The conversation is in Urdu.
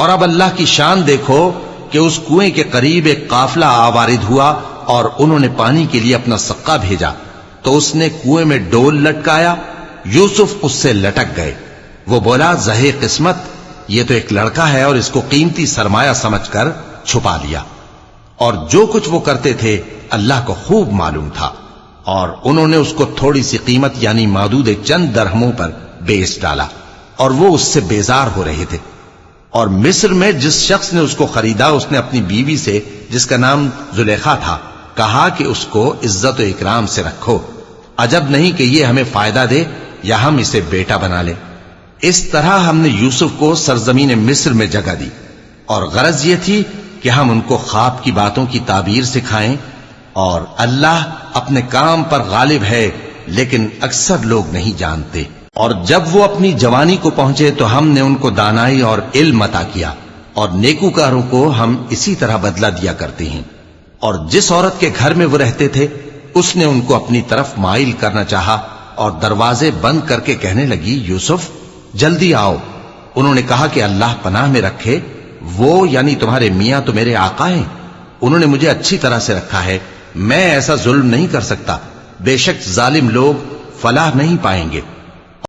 اور اب اللہ کی شان دیکھو کہ اس کنویں کے قریب ایک قافلہ آوارد ہوا اور انہوں نے پانی کے لیے اپنا سقا بھیجا تو اس نے کنویں میں ڈول لٹکایا، یوسف اس سے لٹک گئے۔ وہ بولا زہے قسمت، یہ تو ایک لڑکا ہے، اور اس کو قیمتی سرمایہ سمجھ کر چھپا لیا۔ اور جو کچھ وہ کرتے تھے اللہ کو خوب معلوم تھا، اور انہوں نے اس کو تھوڑی سی قیمت یعنی مادود چند درہموں پر بیچ ڈالا، اور وہ اس سے بیزار ہو رہے تھے۔ اور مصر میں جس شخص نے اس کو خریدا، اس نے اپنی بیوی سے جس کا نام زلیخا تھا کہا کہ اس کو عزت و اکرام سے رکھو، عجب نہیں کہ یہ ہمیں فائدہ دے یا ہم اسے بیٹا بنا لیں۔ اس طرح ہم نے یوسف کو سرزمین مصر میں جگہ دی، اور غرض یہ تھی کہ ہم ان کو خواب کی باتوں کی تعبیر سکھائیں، اور اللہ اپنے کام پر غالب ہے لیکن اکثر لوگ نہیں جانتے۔ اور جب وہ اپنی جوانی کو پہنچے تو ہم نے ان کو دانائی اور علم عطا کیا، اور نیکوکاروں کو ہم اسی طرح بدلہ دیا کرتے ہیں۔ اور جس عورت کے گھر میں وہ رہتے تھے اس نے ان کو اپنی طرف مائل کرنا چاہا، اور دروازے بند کر کے کہنے لگی یوسف جلدی آؤ۔ انہوں نے کہا کہ اللہ پناہ میں رکھے، وہ یعنی تمہارے میاں تو میرے آقا ہیں، انہوں نے مجھے اچھی طرح سے رکھا ہے، میں ایسا ظلم نہیں کر سکتا، بے شک ظالم لوگ فلاح نہیں پائیں گے۔